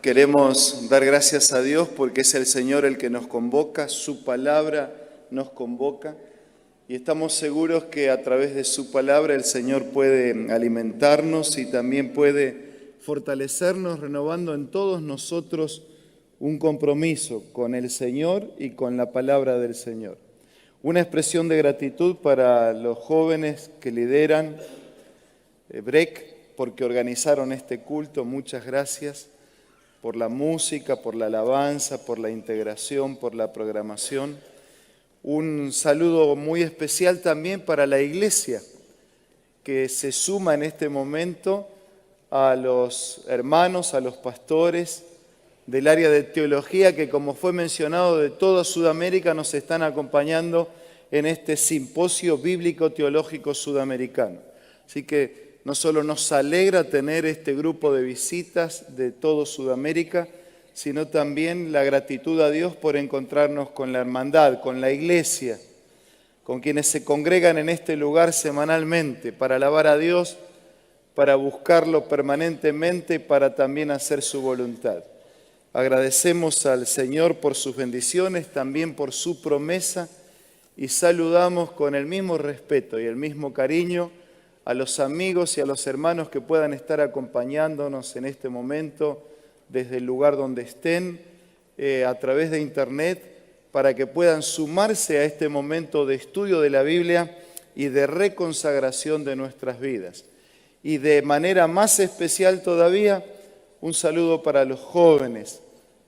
Queremos dar gracias a Dios porque es el Señor el que nos convoca, su palabra nos convoca y estamos seguros que a través de su palabra el Señor puede alimentarnos y también puede fortalecernos, renovando en todos nosotros un compromiso con el Señor y con la palabra del Señor. Una expresión de gratitud para los jóvenes que lideran BREC porque organizaron este culto. Muchas gracias por la música, por la alabanza, por la integración, por la programación. Un saludo muy especial también para la iglesia que se suma en este momento a los hermanos, a los pastores del área de teología que, como fue mencionado, de toda Sudamérica nos están acompañando en este simposio bíblico teológico sudamericano. Así que no solo nos alegra tener este grupo de visitas de todo Sudamérica, sino también la gratitud a Dios por encontrarnos con la hermandad, con la iglesia, con quienes se congregan en este lugar semanalmente para alabar a Dios, para buscarlo permanentemente y para también hacer su voluntad. Agradecemos al Señor por sus bendiciones, también por su promesa, y saludamos con el mismo respeto y el mismo cariño a los amigos y a los hermanos que puedan estar acompañándonos en este momento desde el lugar donde estén, a través de internet, para que puedan sumarse a este momento de estudio de la Biblia y de reconsagración de nuestras vidas. Y de manera más especial todavía, un saludo para los jóvenes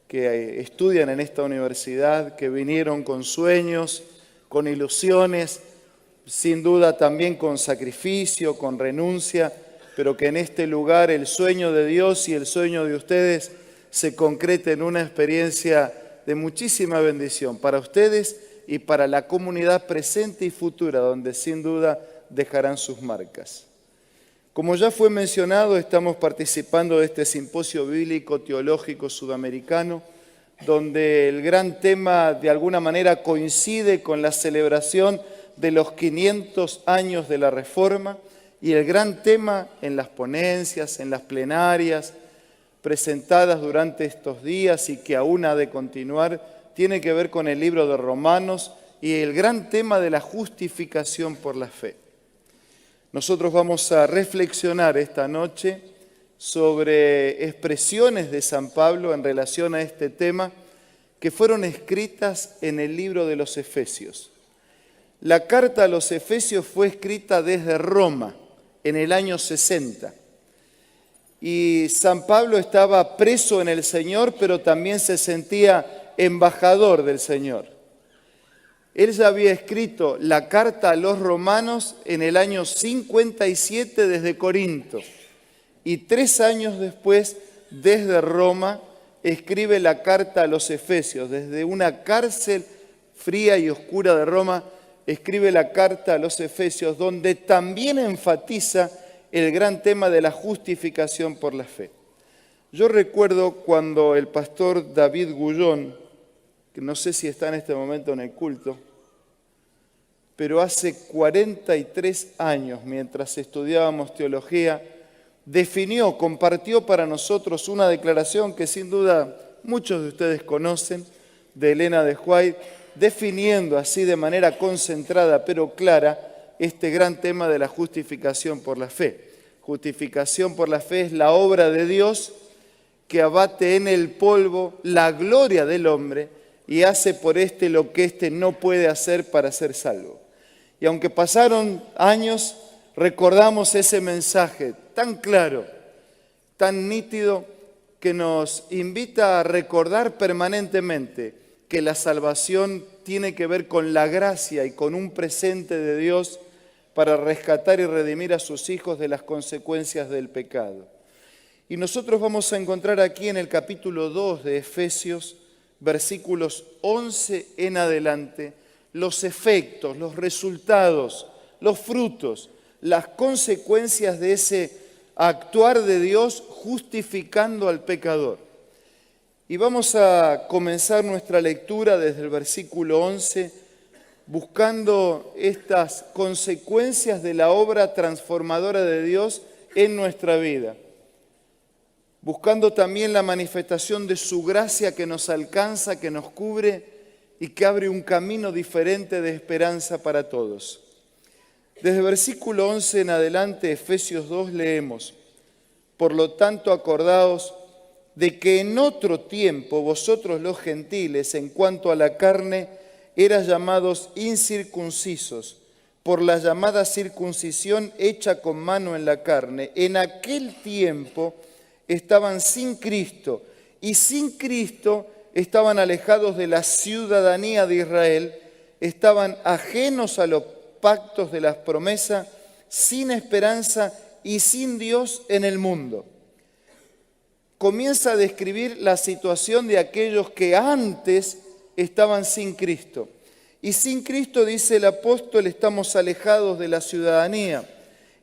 que estudian en esta universidad, que vinieron con sueños, con ilusiones, sin duda también con sacrificio, con renuncia, pero que en este lugar el sueño de Dios y el sueño de ustedes se concrete en una experiencia de muchísima bendición para ustedes y para la comunidad presente y futura, donde sin duda dejarán sus marcas. Como ya fue mencionado, estamos participando de este simposio bíblico teológico sudamericano, donde el gran tema de alguna manera coincide con la celebración de los 500 años de la Reforma, y el gran tema en las ponencias, en las plenarias presentadas durante estos días y que aún ha de continuar, tiene que ver con el libro de Romanos y el gran tema de la justificación por la fe. Nosotros vamos a reflexionar esta noche sobre expresiones de San Pablo en relación a este tema que fueron escritas en el libro de los Efesios. La carta a los Efesios fue escrita desde Roma en el año 60. Y San Pablo estaba preso en el Señor, pero también se sentía embajador del Señor. Él ya había escrito la carta a los romanos en el año 57 desde Corinto. Y 3 años después, desde Roma, escribe la carta a los Efesios. Desde una cárcel fría y oscura de Roma, escribe la carta a los Efesios, donde también enfatiza el gran tema de la justificación por la fe. Yo recuerdo cuando el pastor David Gullón, que no sé si está en este momento en el culto, pero hace 43 años, mientras estudiábamos teología, compartió para nosotros una declaración que sin duda muchos de ustedes conocen, de Elena de White, definiendo así de manera concentrada pero clara este gran tema de la justificación por la fe. Justificación por la fe es la obra de Dios que abate en el polvo la gloria del hombre y hace por éste lo que éste no puede hacer para ser salvo. Y aunque pasaron años, recordamos ese mensaje tan claro, tan nítido, que nos invita a recordar permanentemente que la salvación tiene que ver con la gracia y con un presente de Dios para rescatar y redimir a sus hijos de las consecuencias del pecado. Y nosotros vamos a encontrar aquí en el capítulo 2 de Efesios, versículos 11 en adelante, los efectos, los resultados, los frutos, las consecuencias de ese actuar de Dios justificando al pecador. Y vamos a comenzar nuestra lectura desde el versículo 11, buscando estas consecuencias de la obra transformadora de Dios en nuestra vida. buscando también la manifestación de su gracia que nos alcanza, que nos cubre y que abre un camino diferente de esperanza para todos. Desde versículo 11 en adelante, Efesios 2, leemos: Por lo tanto, acordaos de que en otro tiempo vosotros los gentiles, en cuanto a la carne, eras llamados incircuncisos, por la llamada circuncisión hecha con mano en la carne. En aquel tiempo estaban sin Cristo, y sin Cristo estaban alejados de la ciudadanía de Israel, estaban ajenos a los pactos de las promesas, sin esperanza y sin Dios en el mundo. Comienza a describir la situación de aquellos que antes estaban sin Cristo. Y sin Cristo, dice el apóstol, estamos alejados de la ciudadanía,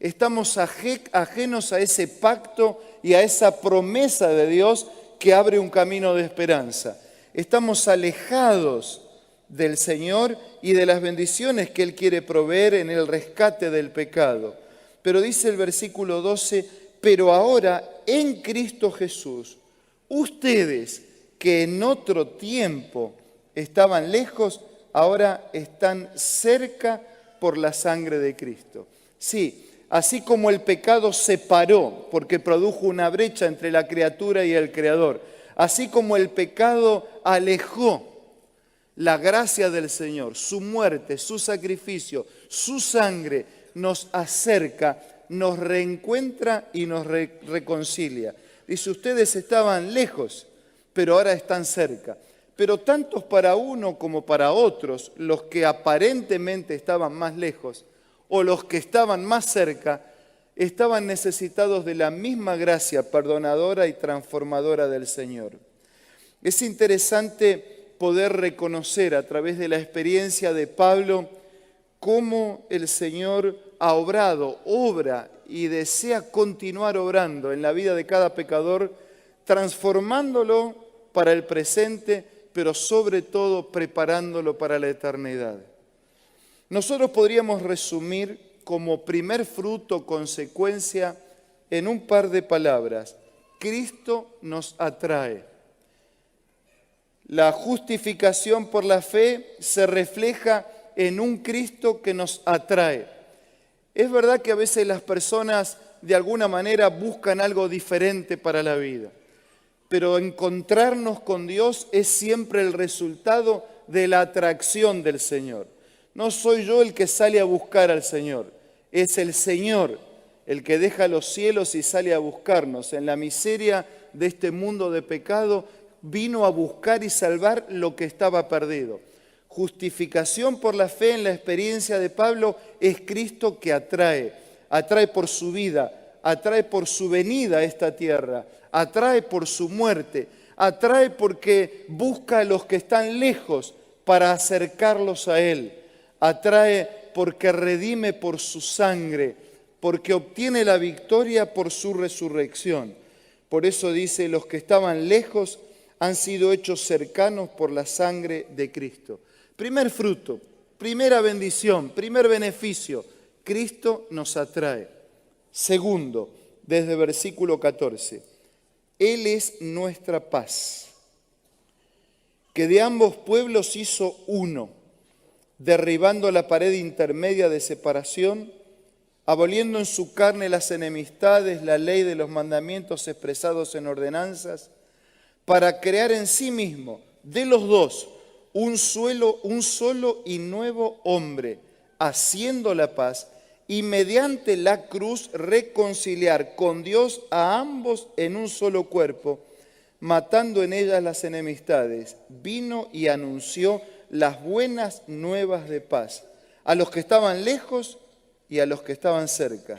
estamos ajenos a ese pacto y a esa promesa de Dios que abre un camino de esperanza. Estamos alejados del Señor y de las bendiciones que Él quiere proveer en el rescate del pecado. Pero dice el versículo 12, pero ahora en Cristo Jesús, ustedes que en otro tiempo estaban lejos, ahora están cerca por la sangre de Cristo. Sí, así como el pecado separó, porque produjo una brecha entre la criatura y el Creador, así como el pecado alejó la gracia del Señor, su muerte, su sacrificio, su sangre nos acerca, nos reencuentra y nos reconcilia. Dice, ustedes estaban lejos, pero ahora están cerca. Pero tanto para uno como para otros, los que aparentemente estaban más lejos o los que estaban más cerca, estaban necesitados de la misma gracia perdonadora y transformadora del Señor. Es interesante poder reconocer a través de la experiencia de Pablo cómo el Señor ha obrado, obra y desea continuar obrando en la vida de cada pecador, transformándolo para el presente, pero sobre todo preparándolo para la eternidad. Nosotros podríamos resumir como primer fruto, consecuencia, en un par de palabras: Cristo nos atrae. La justificación por la fe se refleja en un Cristo que nos atrae. Es verdad que a veces las personas de alguna manera buscan algo diferente para la vida, pero encontrarnos con Dios es siempre el resultado de la atracción del Señor. No soy yo el que sale a buscar al Señor, es el Señor el que deja los cielos y sale a buscarnos. En la miseria de este mundo de pecado, vino a buscar y salvar lo que estaba perdido. Justificación por la fe en la experiencia de Pablo es Cristo que atrae. Atrae por su vida, atrae por su venida a esta tierra, atrae por su muerte, atrae porque busca a los que están lejos para acercarlos a Él. Atrae porque redime por su sangre, porque obtiene la victoria por su resurrección. Por eso dice, los que estaban lejos han sido hechos cercanos por la sangre de Cristo. Primer fruto, primera bendición, primer beneficio, Cristo nos atrae. Segundo, desde versículo 14, Él es nuestra paz, que de ambos pueblos hizo uno, derribando la pared intermedia de separación, aboliendo en su carne las enemistades, la ley de los mandamientos expresados en ordenanzas, para crear en sí mismo, de los dos, un solo y nuevo hombre, haciendo la paz, y mediante la cruz reconciliar con Dios a ambos en un solo cuerpo, matando en ellas las enemistades. Vino y anunció las buenas nuevas de paz a los que estaban lejos y a los que estaban cerca.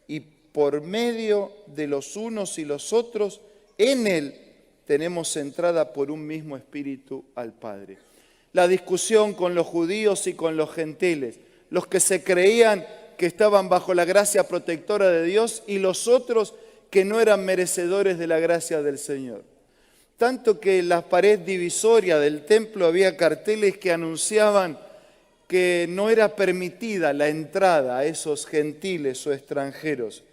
Y por medio de los unos y los otros, en Él tenemos entrada por un mismo espíritu al Padre. La discusión con los judíos y con los gentiles, los que se creían que estaban bajo la gracia protectora de Dios y los otros que no eran merecedores de la gracia del Señor. Tanto que en la pared divisoria del templo había carteles que anunciaban que no era permitida la entrada a esos gentiles o extranjeros.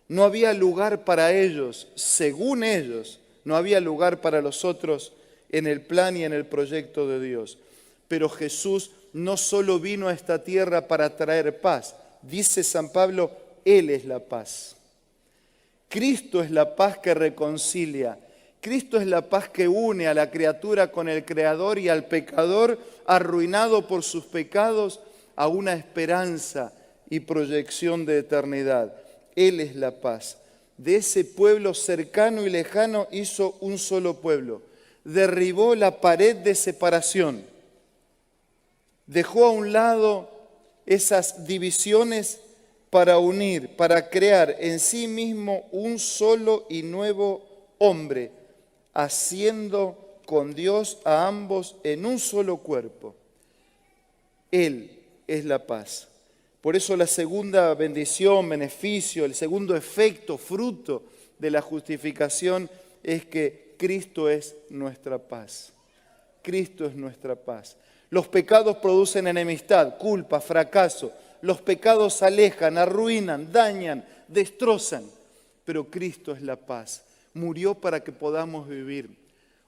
No había lugar para ellos, según ellos, no había lugar para los otros en el plan y en el proyecto de Dios. Pero Jesús no solo vino a esta tierra para traer paz. Dice San Pablo, Él es la paz. Cristo es la paz que reconcilia. Cristo es la paz que une a la criatura con el Creador y al pecador arruinado por sus pecados a una esperanza y proyección de eternidad. Él es la paz. De ese pueblo cercano y lejano hizo un solo pueblo. Derribó la pared de separación. Dejó a un lado esas divisiones para unir, para crear en sí mismo un solo y nuevo hombre, haciendo con Dios a ambos en un solo cuerpo. Él es la paz. Por eso la segunda bendición, beneficio, el segundo efecto, fruto de la justificación es que Cristo es nuestra paz. Cristo es nuestra paz. Los pecados producen enemistad, culpa, fracaso. Los pecados alejan, arruinan, dañan, destrozan. Pero Cristo es la paz. Murió para que podamos vivir.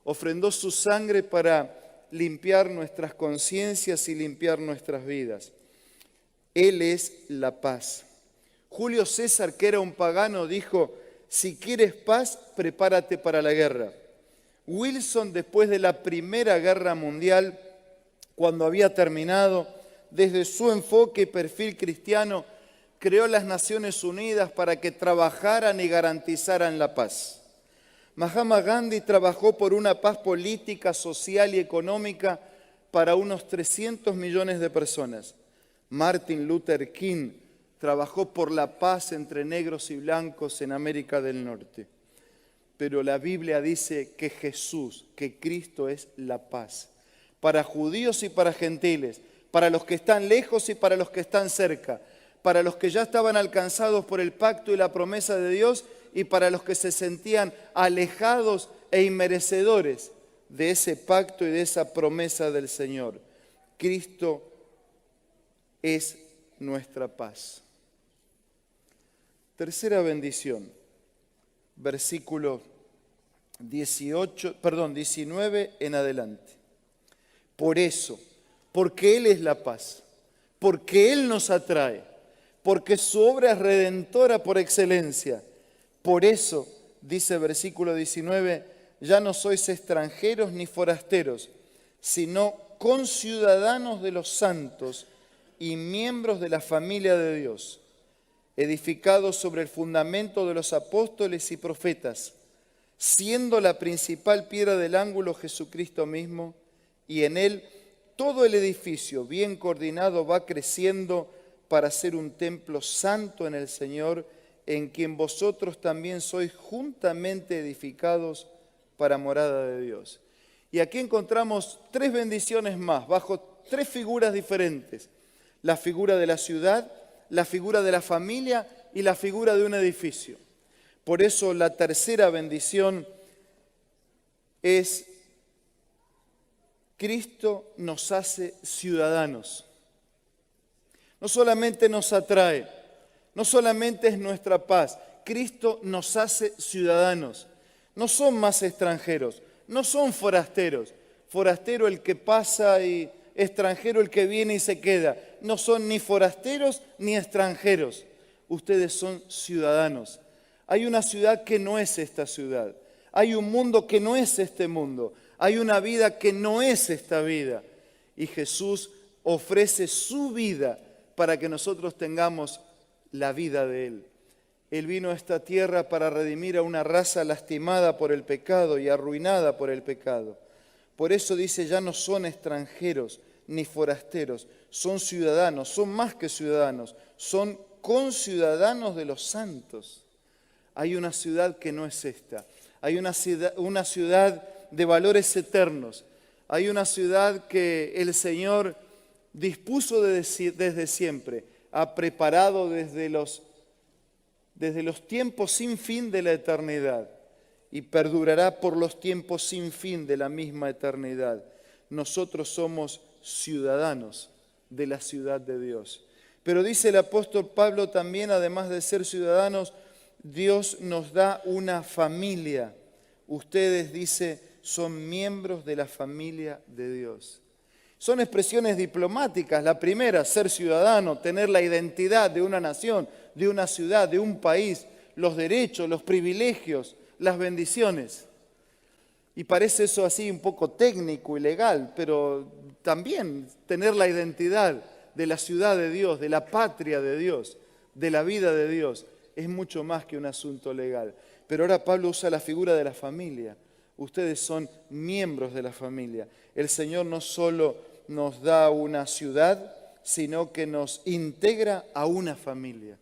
Ofrendó su sangre para limpiar nuestras conciencias y limpiar nuestras vidas. Él es la paz. Julio César, que era un pagano, dijo, si quieres paz, prepárate para la guerra. Wilson, después de la Primera Guerra Mundial, cuando había terminado, desde su enfoque y perfil cristiano, creó las Naciones Unidas para que trabajaran y garantizaran la paz. Mahatma Gandhi trabajó por una paz política, social y económica para unos 300 millones de personas. Martin Luther King trabajó por la paz entre negros y blancos en América del Norte. Pero la Biblia dice que Jesús, que Cristo es la paz, para judíos y para gentiles, para los que están lejos y para los que están cerca, para los que ya estaban alcanzados por el pacto y la promesa de Dios y para los que se sentían alejados e inmerecedores de ese pacto y de esa promesa del Señor. Cristo es nuestra paz. Tercera bendición, versículo 19 en adelante. Por eso, porque Él es la paz, porque Él nos atrae, porque su obra es redentora por excelencia. Por eso, dice versículo 19, ya no sois extranjeros ni forasteros, sino conciudadanos de los santos y miembros de la familia de Dios, edificados sobre el fundamento de los apóstoles y profetas, siendo la principal piedra del ángulo Jesucristo mismo, y en Él todo el edificio bien coordinado va creciendo para ser un templo santo en el Señor, en quien vosotros también sois juntamente edificados para morada de Dios. Y aquí encontramos tres bendiciones más, bajo tres figuras diferentes. La figura de la ciudad, la figura de la familia y la figura de un edificio. Por eso la tercera bendición es Cristo nos hace ciudadanos. No solamente nos atrae, no solamente es nuestra paz, Cristo nos hace ciudadanos. No son más extranjeros, no son forasteros. Forastero el que pasa y extranjero el que viene y se queda. No son ni forasteros ni extranjeros. Ustedes son ciudadanos. Hay una ciudad que no es esta ciudad. Hay un mundo que no es este mundo. Hay una vida que no es esta vida. Y Jesús ofrece su vida para que nosotros tengamos la vida de Él. Él vino a esta tierra para redimir a una raza lastimada por el pecado y arruinada por el pecado. Por eso dice, ya no son extranjeros ni forasteros, son ciudadanos, son más que ciudadanos, son conciudadanos de los santos. Hay una ciudad que no es esta. Hay una ciudad de valores eternos. Hay una ciudad que el Señor dispuso desde siempre, ha preparado desde los tiempos sin fin de la eternidad y perdurará por los tiempos sin fin de la misma eternidad. Nosotros somos ciudadanos de la ciudad de Dios. Pero dice el apóstol Pablo también, además de ser ciudadanos, Dios nos da una familia. Ustedes, dice, son miembros de la familia de Dios. Son expresiones diplomáticas. La primera, ser ciudadano, tener la identidad de una nación, de una ciudad, de un país, los derechos, los privilegios, las bendiciones. Y parece eso así un poco técnico y legal, pero también tener la identidad de la ciudad de Dios, de la patria de Dios, de la vida de Dios, es mucho más que un asunto legal. Pero ahora Pablo usa la figura de la familia. Ustedes son miembros de la familia. El Señor no solo nos da una ciudad, sino que nos integra a una familia.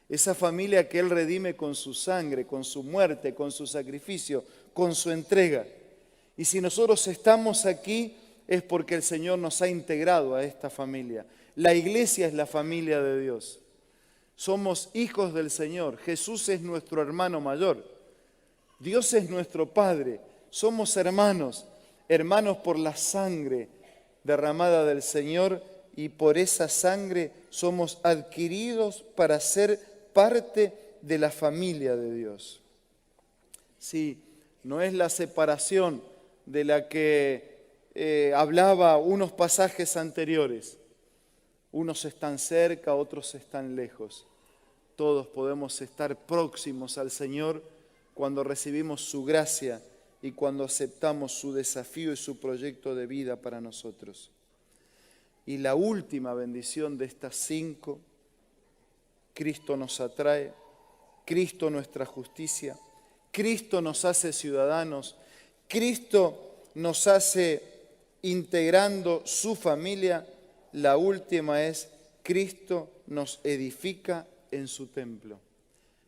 Esa familia que Él redime con su sangre, con su muerte, con su sacrificio, con su entrega. Y si nosotros estamos aquí es porque el Señor nos ha integrado a esta familia. La iglesia es la familia de Dios. Somos hijos del Señor. Jesús es nuestro hermano mayor. Dios es nuestro Padre. Somos hermanos, hermanos por la sangre derramada del Señor, y por esa sangre somos adquiridos para ser parte de la familia de Dios. Sí, no es la separación de la que hablaba unos pasajes anteriores. Unos están cerca, otros están lejos. Todos podemos estar próximos al Señor cuando recibimos su gracia y cuando aceptamos su desafío y su proyecto de vida para nosotros. Y la última bendición de estas 5, Cristo nos atrae, Cristo nuestra justicia, Cristo nos hace ciudadanos, Cristo nos hace integrando su familia. La última es, Cristo nos edifica en su templo.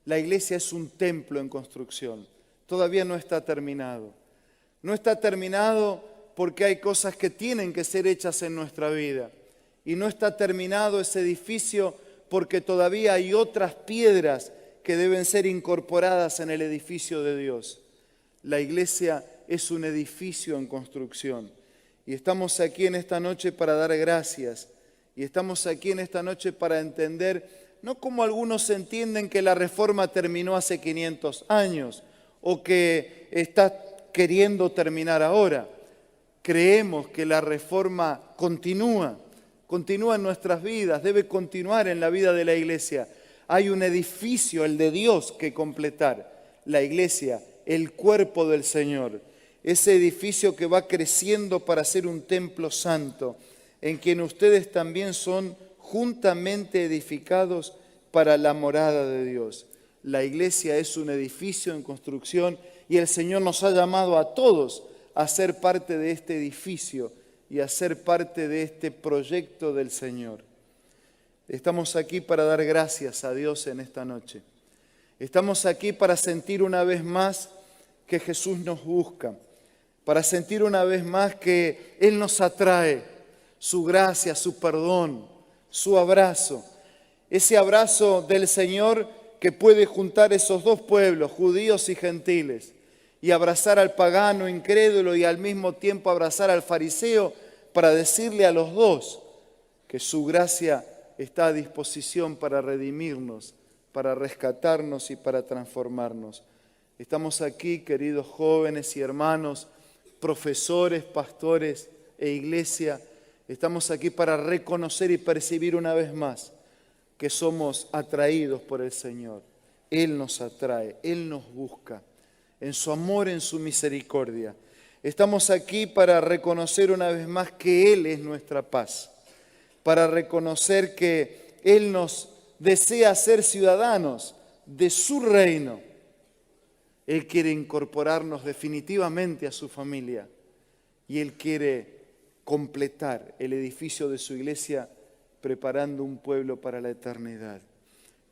La iglesia es un templo en construcción. Todavía no está terminado. No está terminado porque hay cosas que tienen que ser hechas en nuestra vida. Y no está terminado ese edificio porque todavía hay otras piedras que deben ser incorporadas en el edificio de Dios. La iglesia es un edificio en construcción. Y estamos aquí en esta noche para dar gracias. Y estamos aquí en esta noche para entender, no como algunos entienden que la reforma terminó hace 500 años o que está queriendo terminar ahora. Creemos que la reforma continúa en nuestras vidas, debe continuar en la vida de la iglesia. Hay un edificio, el de Dios, que completar. La iglesia, el cuerpo del Señor. Ese edificio que va creciendo para ser un templo santo, en quien ustedes también son juntamente edificados para la morada de Dios. La iglesia es un edificio en construcción y el Señor nos ha llamado a todos a ser parte de este edificio y a ser parte de este proyecto del Señor. Estamos aquí para dar gracias a Dios en esta noche. Estamos aquí para sentir una vez más que Jesús nos busca, para sentir una vez más que Él nos atrae, su gracia, su perdón, su abrazo. Ese abrazo del Señor que puede juntar esos dos pueblos, judíos y gentiles, y abrazar al pagano incrédulo y al mismo tiempo abrazar al fariseo para decirle a los dos que su gracia está a disposición para redimirnos, para rescatarnos y para transformarnos. Estamos aquí, queridos jóvenes y hermanos, profesores, pastores e iglesia. Estamos aquí para reconocer y percibir una vez más que somos atraídos por el Señor. Él nos atrae, Él nos busca, en su amor, en su misericordia. Estamos aquí para reconocer una vez más que Él es nuestra paz, para reconocer que Él nos desea ser ciudadanos de su reino. Él quiere incorporarnos definitivamente a su familia y Él quiere completar el edificio de su iglesia preparando un pueblo para la eternidad.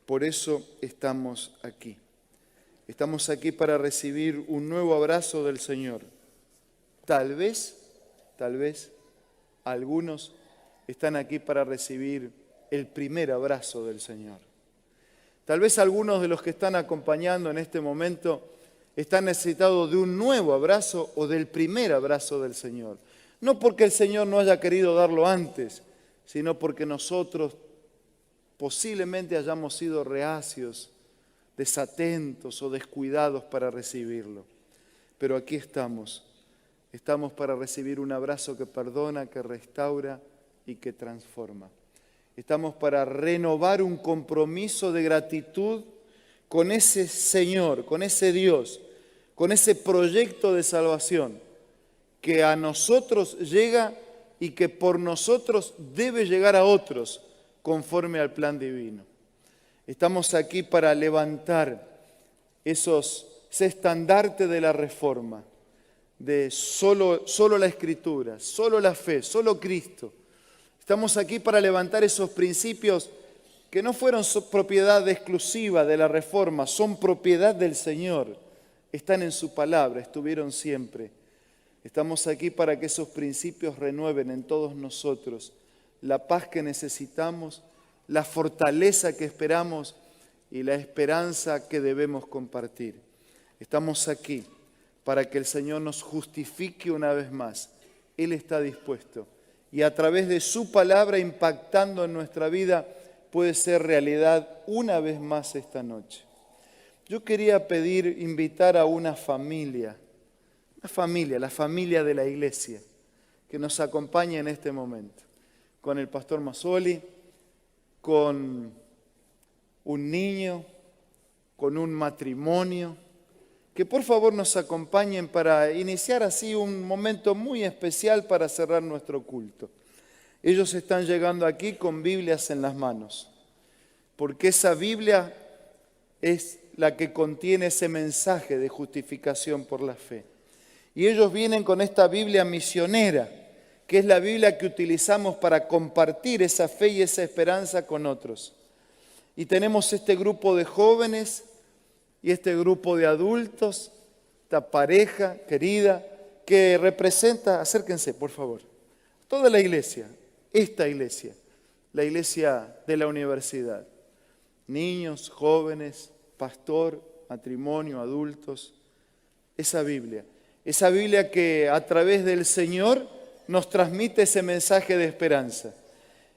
Por eso estamos aquí. Estamos aquí para recibir un nuevo abrazo del Señor. Tal vez, algunos están aquí para recibir el primer abrazo del Señor. Tal vez algunos de los que están acompañando en este momento están necesitados de un nuevo abrazo o del primer abrazo del Señor. No porque el Señor no haya querido darlo antes, sino porque nosotros posiblemente hayamos sido reacios, desatentos o descuidados para recibirlo. Pero aquí estamos para recibir un abrazo que perdona, que restaura y que transforma. Estamos para renovar un compromiso de gratitud con ese Señor, con ese Dios, con ese proyecto de salvación que a nosotros llega y que por nosotros debe llegar a otros conforme al plan divino. Estamos aquí para levantar ese estandarte de la reforma, de solo la Escritura, solo la fe, solo Cristo. Estamos aquí para levantar esos principios que no fueron propiedad exclusiva de la reforma, son propiedad del Señor. Están en su palabra, estuvieron siempre. Estamos aquí para que esos principios renueven en todos nosotros la paz que necesitamos, la fortaleza que esperamos y la esperanza que debemos compartir. Estamos aquí para que el Señor nos justifique una vez más. Él está dispuesto y a través de su palabra impactando en nuestra vida puede ser realidad una vez más esta noche. Yo quería invitar a una familia, la familia de la iglesia, que nos acompañe en este momento, con el pastor Mazzoli, con un niño, con un matrimonio, que por favor nos acompañen para iniciar así un momento muy especial para cerrar nuestro culto. Ellos están llegando aquí con Biblias en las manos, porque esa Biblia es la que contiene ese mensaje de justificación por la fe. Y ellos vienen con esta Biblia misionera, que es la Biblia que utilizamos para compartir esa fe y esa esperanza con otros. Y tenemos este grupo de jóvenes y este grupo de adultos, esta pareja querida, que representa, acérquense por favor, toda la iglesia, esta iglesia, la iglesia de la universidad. Niños, jóvenes, pastor, matrimonio, adultos, esa Biblia que a través del Señor nos transmite ese mensaje de esperanza.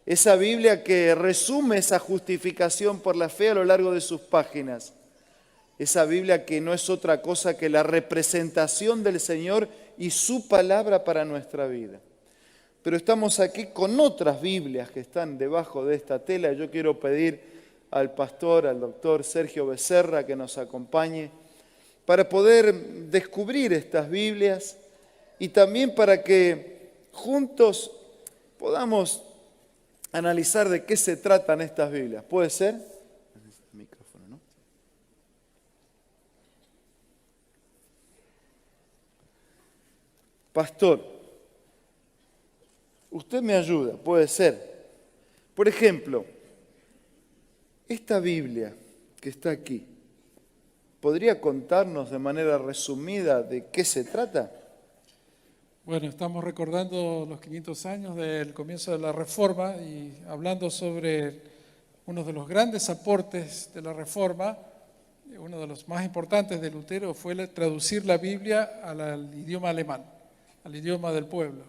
Esa Biblia que resume esa justificación por la fe a lo largo de sus páginas. Esa Biblia que no es otra cosa que la representación del Señor y su palabra para nuestra vida. Pero estamos aquí con otras Biblias que están debajo de esta tela. Yo quiero pedir al pastor, al doctor Sergio Becerra, que nos acompañe para poder descubrir estas Biblias y también para que juntos podamos analizar de qué se tratan estas Biblias. ¿Puede ser? El micrófono, ¿no? Pastor, usted me ayuda, puede ser. Por ejemplo, esta Biblia que está aquí, ¿podría contarnos de manera resumida de qué se trata? Bueno, estamos recordando los 500 años del comienzo de la Reforma y hablando sobre uno de los grandes aportes de la Reforma, uno de los más importantes de Lutero fue traducir la Biblia al idioma alemán, al idioma del pueblo.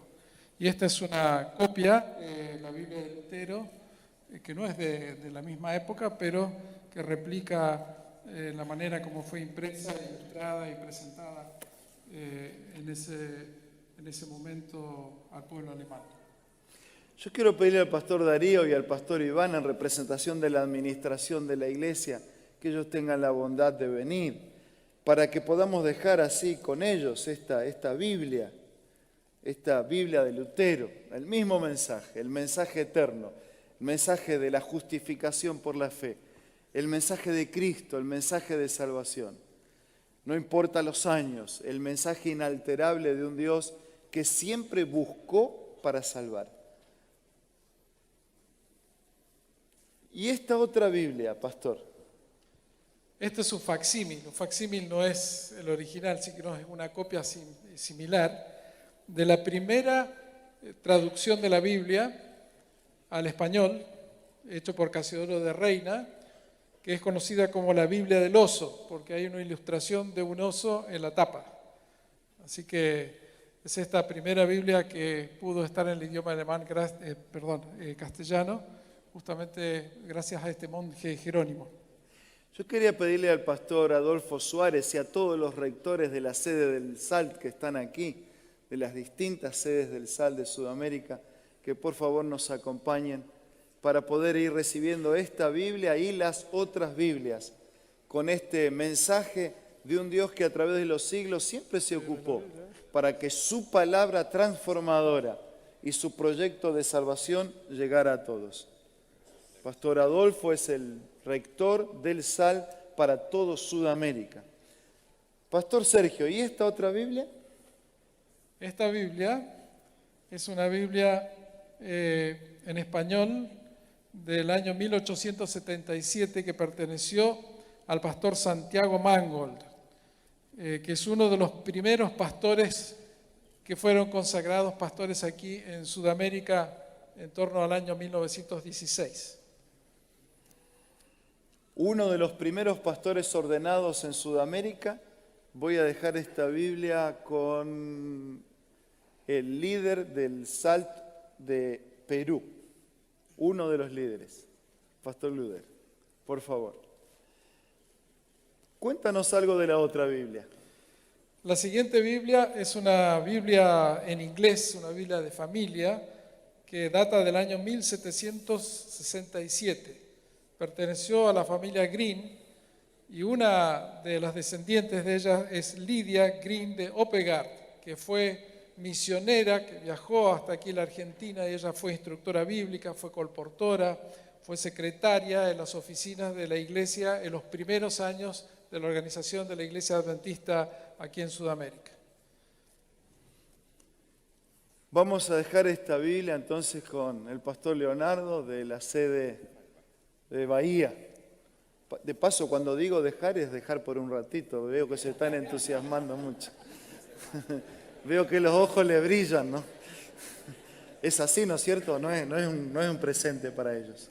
Y esta es una copia, la Biblia de Lutero, que no es de la misma época, pero que replica la manera como fue impresa, ilustrada y presentada en ese momento al pueblo alemán. Yo quiero pedirle al pastor Darío y al pastor Iván, en representación de la administración de la iglesia, que ellos tengan la bondad de venir, para que podamos dejar así con ellos esta Biblia de Lutero, el mismo mensaje, el mensaje eterno, el mensaje de la justificación por la fe, el mensaje de Cristo, el mensaje de salvación. No importa los años, el mensaje inalterable de un Dios que siempre buscó para salvar. Y esta otra Biblia, pastor. Este es un facsímil. Un facsímil no es el original, sí que no es una copia similar de la primera traducción de la Biblia al español, hecho por Casiodoro de Reina, que es conocida como la Biblia del oso, porque hay una ilustración de un oso en la tapa. Así que es esta primera Biblia que pudo estar en el idioma alemán, castellano, justamente gracias a este monje Jerónimo. Yo quería pedirle al pastor Adolfo Suárez y a todos los rectores de la sede del SALT que están aquí, de las distintas sedes del SALT de Sudamérica, que por favor nos acompañen para poder ir recibiendo esta Biblia y las otras Biblias, con este mensaje de un Dios que a través de los siglos siempre se ocupó para que su palabra transformadora y su proyecto de salvación llegara a todos. Pastor Adolfo es el rector del SAL para todo Sudamérica. Pastor Sergio, ¿y esta otra Biblia? Esta Biblia es una Biblia en español del año 1877 que perteneció al pastor Santiago Mangold, que es uno de los primeros pastores que fueron consagrados pastores aquí en Sudamérica en torno al año 1916. Uno de los primeros pastores ordenados en Sudamérica. Voy a dejar esta Biblia con el líder del SALT de Perú, uno de los líderes, Pastor Luder, por favor. Cuéntanos algo de la otra Biblia. La siguiente Biblia es una Biblia en inglés, una Biblia de familia, que data del año 1767. Perteneció a la familia Green y una de las descendientes de ella es Lydia Green de Oppegard, que fue misionera, que viajó hasta aquí la Argentina y ella fue instructora bíblica, fue colportora, fue secretaria en las oficinas de la iglesia en los primeros años de la organización de la Iglesia Adventista aquí en Sudamérica. Vamos a dejar esta Biblia entonces con el pastor Leonardo de la sede de Bahía. De paso, cuando digo dejar, es dejar por un ratito. Veo que se están entusiasmando mucho. Veo que los ojos le brillan, ¿no? Es así, ¿no es cierto? No es un presente para ellos.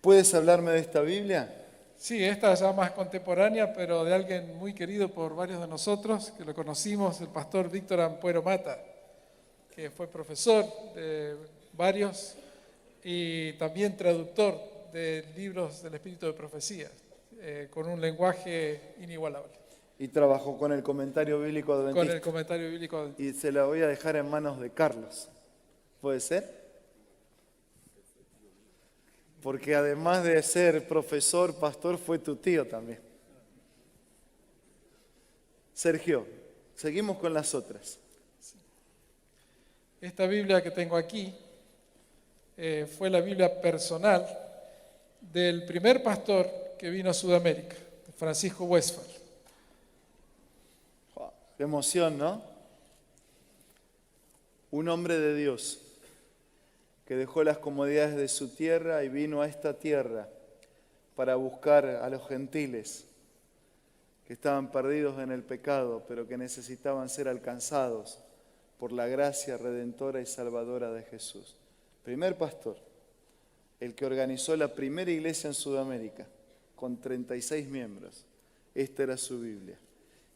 ¿Puedes hablarme de esta Biblia? Sí, esta ya más contemporánea, pero de alguien muy querido por varios de nosotros, que lo conocimos, el pastor Víctor Ampuero Mata, que fue profesor de varios y también traductor de libros del Espíritu de Profecía, con un lenguaje inigualable. Y trabajó con el comentario bíblico adventista. Con el comentario bíblico adventista. Y se la voy a dejar en manos de Carlos. ¿Puede ser? Porque además de ser profesor, pastor, fue tu tío también. Sergio, seguimos con las otras. Esta Biblia que tengo aquí fue la Biblia personal del primer pastor que vino a Sudamérica, Francisco Westphal. Wow, qué emoción, ¿no? Un hombre de Dios que dejó las comodidades de su tierra y vino a esta tierra para buscar a los gentiles que estaban perdidos en el pecado, pero que necesitaban ser alcanzados por la gracia redentora y salvadora de Jesús. Primer pastor, el que organizó la primera iglesia en Sudamérica, con 36 miembros. Esta era su Biblia.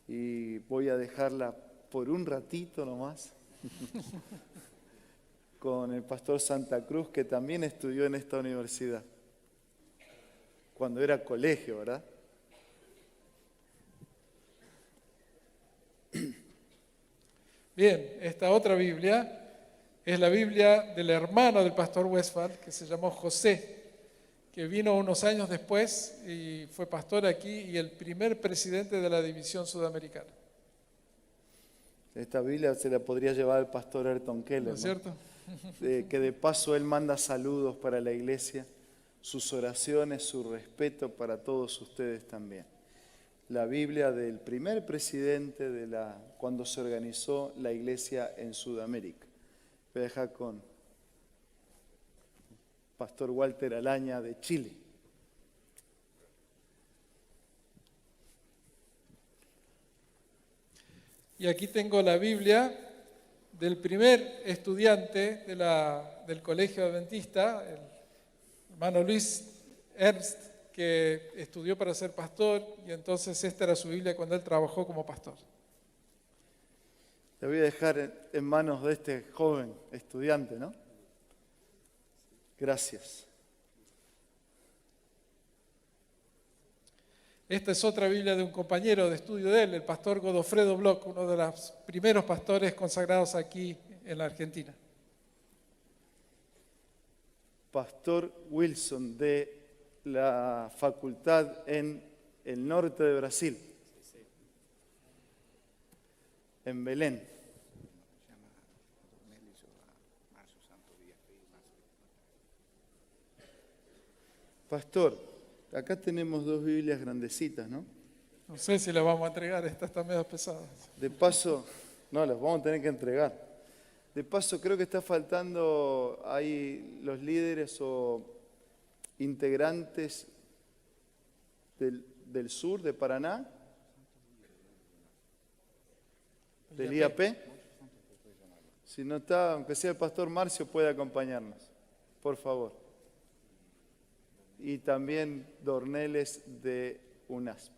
Y voy a dejarla por un ratito nomás con el pastor Santa Cruz, que también estudió en esta universidad, cuando era colegio, ¿verdad? Bien, esta otra Biblia es la Biblia del hermano del pastor Westphal, que se llamó José, que vino unos años después y fue pastor aquí y el primer presidente de la División Sudamericana. Esta Biblia se la podría llevar al pastor Ayrton Keller, ¿No es cierto? Que de paso él manda saludos para la iglesia, sus oraciones, su respeto para todos ustedes también. La Biblia del primer presidente cuando se organizó la iglesia en Sudamérica. Voy a dejar con Pastor Walter Alaña de Chile. Y aquí tengo la Biblia del primer estudiante del Colegio Adventista, el hermano Luis Ernst, que estudió para ser pastor, y entonces esta era su Biblia cuando él trabajó como pastor. Le voy a dejar en manos de este joven estudiante, ¿no? Gracias. Esta es otra Biblia de un compañero de estudio de él, el pastor Godofredo Bloch, uno de los primeros pastores consagrados aquí en la Argentina. Pastor Wilson, de la facultad en el norte de Brasil, en Belén. Pastor, acá tenemos dos Biblias grandecitas, ¿no? No sé si las vamos a entregar, estas están medio pesadas. De paso, no, las vamos a tener que entregar. De paso, creo que está faltando ahí los líderes o integrantes del sur, de Paraná, del IAP. Si no está, aunque sea el pastor Marcio, puede acompañarnos, por favor. Y también Dorneles de UNASP.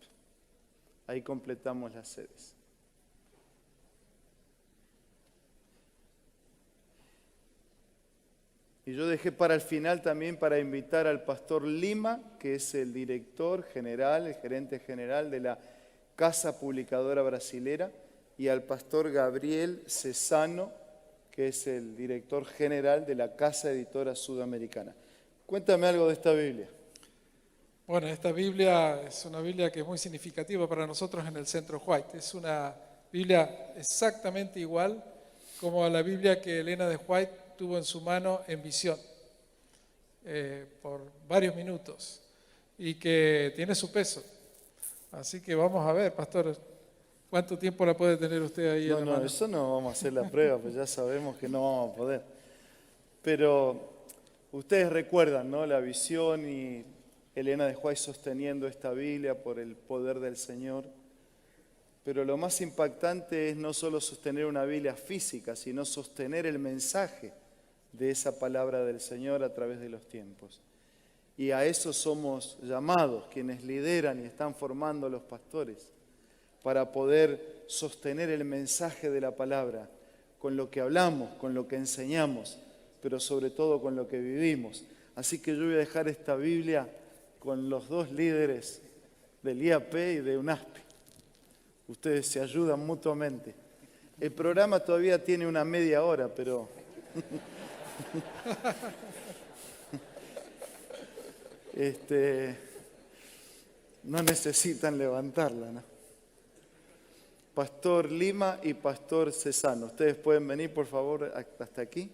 Ahí completamos las sedes. Y yo dejé para el final también para invitar al pastor Lima, que es el director general, el gerente general de la Casa Publicadora Brasilera, y al pastor Gabriel Cesano, que es el director general de la Casa Editora Sudamericana. Cuéntame algo de esta Biblia. Bueno, esta Biblia es una Biblia que es muy significativa para nosotros en el Centro White. Es una Biblia exactamente igual como a la Biblia que Elena de White tuvo en su mano en visión por varios minutos y que tiene su peso. Así que vamos a ver, pastor, ¿cuánto tiempo la puede tener usted ahí en la mano? No, eso no vamos a hacer la prueba, pues ya sabemos que no vamos a poder. Pero ustedes recuerdan, ¿no?, la visión y Elena de White sosteniendo esta Biblia por el poder del Señor. Pero lo más impactante es no solo sostener una Biblia física, sino sostener el mensaje de esa palabra del Señor a través de los tiempos. Y a eso somos llamados, quienes lideran y están formando los pastores, para poder sostener el mensaje de la palabra con lo que hablamos, con lo que enseñamos, pero sobre todo con lo que vivimos. Así que yo voy a dejar esta Biblia con los dos líderes del IAP y de UNASP. Ustedes se ayudan mutuamente. El programa todavía tiene una media hora, pero no necesitan levantarla, ¿no? Pastor Lima y Pastor Cesano, ustedes pueden venir, por favor, hasta aquí.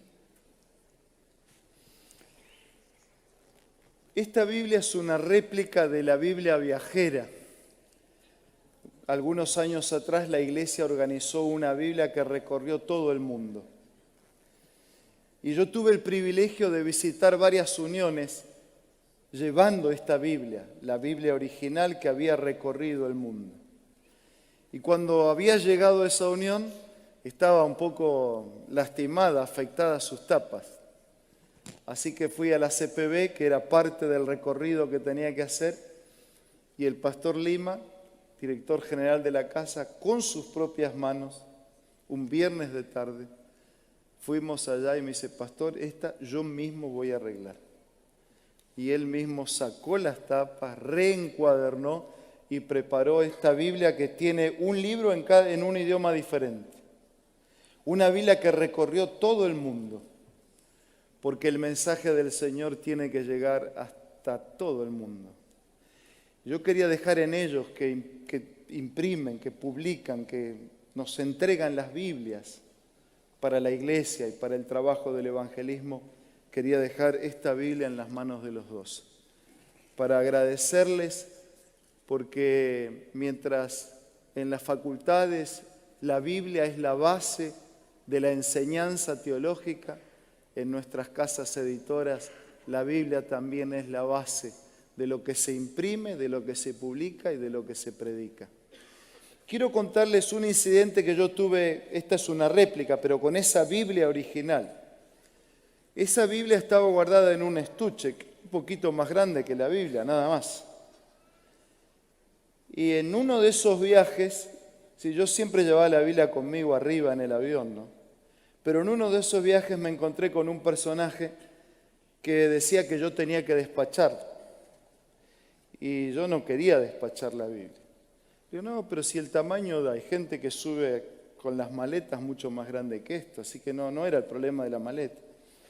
Esta Biblia es una réplica de la Biblia viajera. Algunos años atrás la iglesia organizó una Biblia que recorrió todo el mundo. Y yo tuve el privilegio de visitar varias uniones llevando esta Biblia, la Biblia original que había recorrido el mundo. Y cuando había llegado a esa unión, estaba un poco lastimada, afectada sus tapas. Así que fui a la CPB, que era parte del recorrido que tenía que hacer, y el pastor Lima, director general de la casa, con sus propias manos, un viernes de tarde, fuimos allá y me dice, pastor, esta yo mismo voy a arreglar. Y él mismo sacó las tapas, reencuadernó y preparó esta Biblia que tiene un libro en un idioma diferente. Una Biblia que recorrió todo el mundo, porque el mensaje del Señor tiene que llegar hasta todo el mundo. Yo quería dejar en ellos que imprimen, que publican, que nos entregan las Biblias para la iglesia y para el trabajo del evangelismo. Quería dejar esta Biblia en las manos de los dos, para agradecerles, porque mientras en las facultades la Biblia es la base de la enseñanza teológica, en nuestras casas editoras la Biblia también es la base de lo que se imprime, de lo que se publica y de lo que se predica. Quiero contarles un incidente que yo tuve, esta es una réplica, pero con esa Biblia original. Esa Biblia estaba guardada en un estuche, un poquito más grande que la Biblia, nada más. Y en uno de esos viajes, si yo siempre llevaba la Biblia conmigo arriba en el avión, ¿no? Pero en uno de esos viajes me encontré con un personaje que decía que yo tenía que despachar. Y yo no quería despachar la Biblia. Digo, no, pero si el tamaño, hay gente que sube con las maletas mucho más grande que esto, así que no era el problema de la maleta,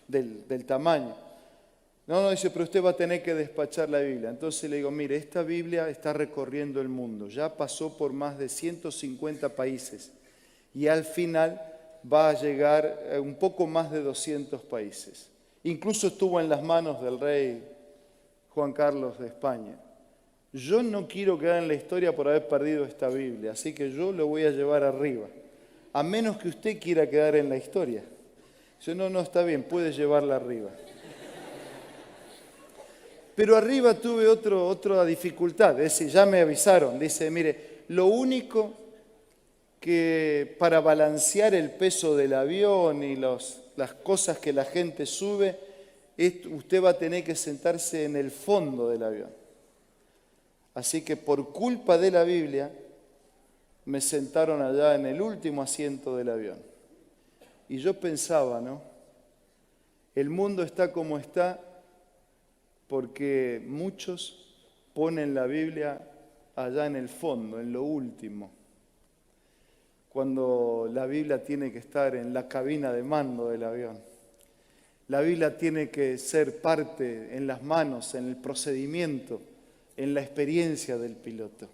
del tamaño. No, dice, pero usted va a tener que despachar la Biblia. Entonces le digo, mire, esta Biblia está recorriendo el mundo, ya pasó por más de 150 países y al final va a llegar a un poco más de 200 países. Incluso estuvo en las manos del rey Juan Carlos de España. Yo no quiero quedar en la historia por haber perdido esta Biblia, así que yo lo voy a llevar arriba, a menos que usted quiera quedar en la historia. Dice, no, está bien, puede llevarla arriba. Pero arriba tuve otra dificultad, es decir, ya me avisaron, dice, mire, lo único que para balancear el peso del avión y las cosas que la gente sube, usted va a tener que sentarse en el fondo del avión. Así que por culpa de la Biblia, me sentaron allá en el último asiento del avión. Y yo pensaba, ¿no? El mundo está como está porque muchos ponen la Biblia allá en el fondo, en lo último, cuando la Biblia tiene que estar en la cabina de mando del avión. La Biblia tiene que ser parte en las manos, en el procedimiento, en la experiencia del piloto.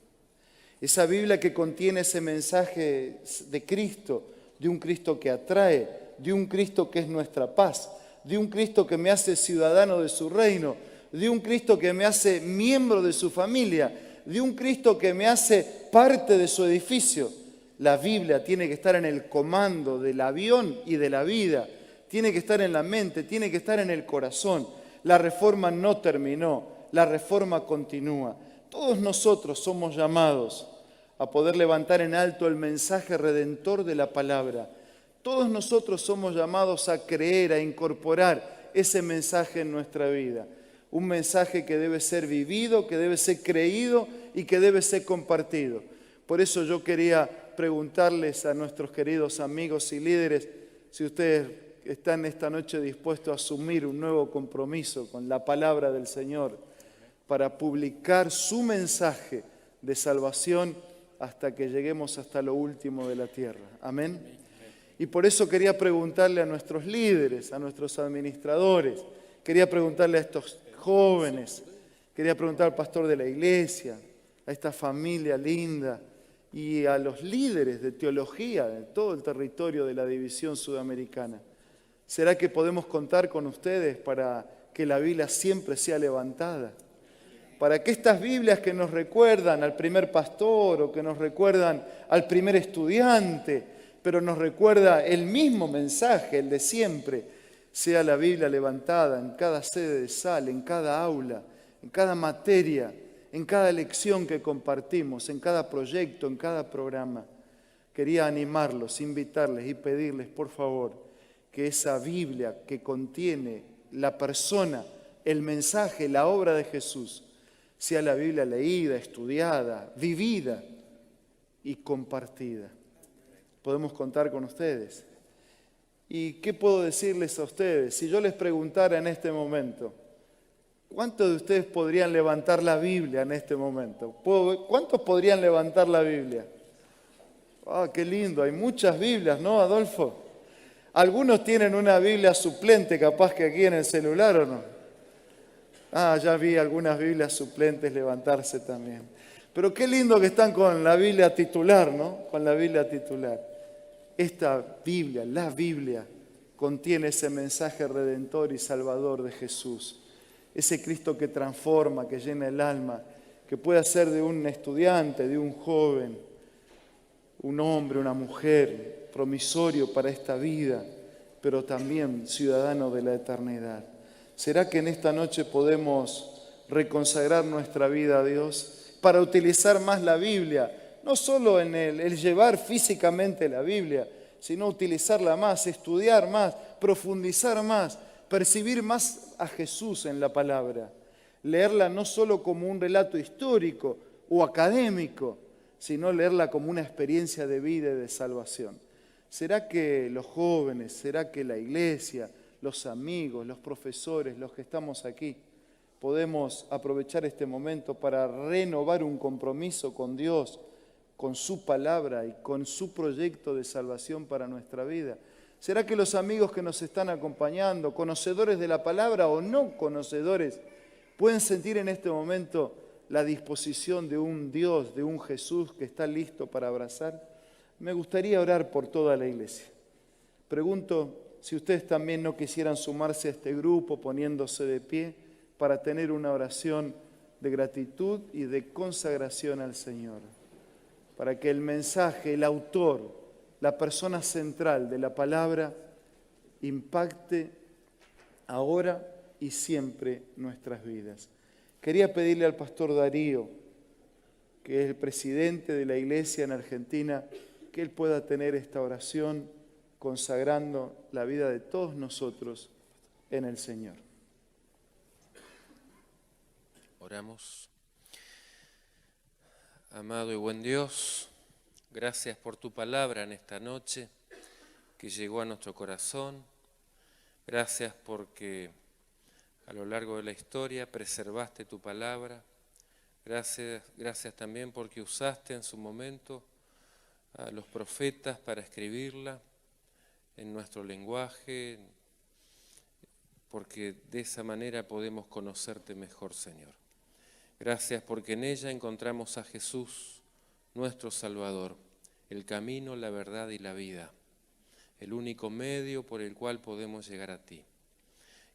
Esa Biblia que contiene ese mensaje de Cristo, de un Cristo que atrae, de un Cristo que es nuestra paz, de un Cristo que me hace ciudadano de su reino, de un Cristo que me hace miembro de su familia, de un Cristo que me hace parte de su edificio. La Biblia tiene que estar en el comando del avión y de la vida, tiene que estar en la mente, tiene que estar en el corazón. La reforma no terminó, la reforma continúa. Todos nosotros somos llamados a poder levantar en alto el mensaje redentor de la palabra. Todos nosotros somos llamados a creer, a incorporar ese mensaje en nuestra vida. Un mensaje que debe ser vivido, que debe ser creído y que debe ser compartido. Por eso yo quería preguntarles a nuestros queridos amigos y líderes si ustedes están esta noche dispuestos a asumir un nuevo compromiso con la palabra del Señor para publicar su mensaje de salvación hasta que lleguemos hasta lo último de la tierra. Amén. Y por eso quería preguntarle a nuestros líderes, a nuestros administradores, quería preguntarle a estos jóvenes, quería preguntar al pastor de la iglesia, a esta familia linda y a los líderes de teología de todo el territorio de la división sudamericana. ¿Será que podemos contar con ustedes para que la Biblia siempre sea levantada? Para que estas Biblias que nos recuerdan al primer pastor o que nos recuerdan al primer estudiante, pero nos recuerda el mismo mensaje, el de siempre, sea la Biblia levantada en cada sede de sal, en cada aula, en cada materia, en cada lección que compartimos, en cada proyecto, en cada programa. Quería animarlos, invitarles y pedirles, por favor, que esa Biblia que contiene la persona, el mensaje, la obra de Jesús, sea la Biblia leída, estudiada, vivida y compartida. Podemos contar con ustedes. ¿Y qué puedo decirles a ustedes? Si yo les preguntara en este momento, ¿cuántos de ustedes podrían levantar la Biblia en este momento? ¿Cuántos podrían levantar la Biblia? ¡Ah, qué lindo! Hay muchas Biblias, ¿no, Adolfo? Algunos tienen una Biblia suplente, capaz que aquí en el celular, ¿o no? Ah, ya vi algunas Biblias suplentes levantarse también. Pero qué lindo que están con la Biblia titular, ¿no? Con la Biblia titular. Esta Biblia, la Biblia, contiene ese mensaje redentor y salvador de Jesús. Ese Cristo que transforma, que llena el alma, que puede hacer de un estudiante, de un joven, un hombre, una mujer, promisorio para esta vida, pero también ciudadano de la eternidad. ¿Será que en esta noche podemos reconsagrar nuestra vida a Dios para utilizar más la Biblia? No solo en el llevar físicamente la Biblia, sino utilizarla más, estudiar más, profundizar más, percibir más a Jesús en la palabra. Leerla no solo como un relato histórico o académico, sino leerla como una experiencia de vida y de salvación. ¿Será que los jóvenes, será que la iglesia, los amigos, los profesores, los que estamos aquí, podemos aprovechar este momento para renovar un compromiso con Dios, con su palabra y con su proyecto de salvación para nuestra vida. ¿Será que los amigos que nos están acompañando, conocedores de la palabra o no conocedores, pueden sentir en este momento la disposición de un Dios, de un Jesús que está listo para abrazar? Me gustaría orar por toda la iglesia. Pregunto si ustedes también no quisieran sumarse a este grupo poniéndose de pie para tener una oración de gratitud y de consagración al Señor, para que el mensaje, el autor, la persona central de la palabra impacte ahora y siempre nuestras vidas. Quería pedirle al pastor Darío, que es el presidente de la iglesia en Argentina, que él pueda tener esta oración consagrando la vida de todos nosotros en el Señor. Oramos. Amado y buen Dios, gracias por tu palabra en esta noche que llegó a nuestro corazón. Gracias porque a lo largo de la historia preservaste tu palabra. Gracias también porque usaste en su momento a los profetas para escribirla en nuestro lenguaje, porque de esa manera podemos conocerte mejor, Señor. Gracias porque en ella encontramos a Jesús, nuestro Salvador, el camino, la verdad y la vida, el único medio por el cual podemos llegar a ti.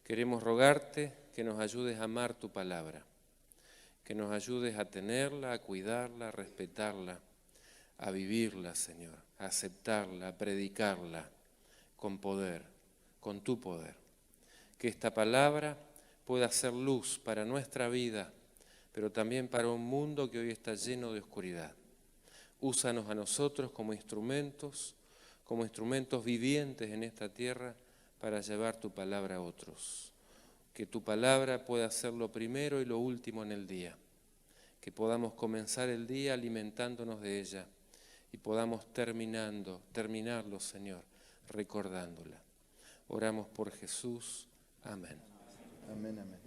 Queremos rogarte que nos ayudes a amar tu palabra, que nos ayudes a tenerla, a cuidarla, a respetarla, a vivirla, Señor, a aceptarla, a predicarla con poder, con tu poder. Que esta palabra pueda ser luz para nuestra vida, pero también para un mundo que hoy está lleno de oscuridad. Úsanos a nosotros como instrumentos vivientes en esta tierra para llevar tu palabra a otros. Que tu palabra pueda ser lo primero y lo último en el día. Que podamos comenzar el día alimentándonos de ella y podamos terminarlo, Señor, recordándola. Oramos por Jesús. Amén. Amén, amén.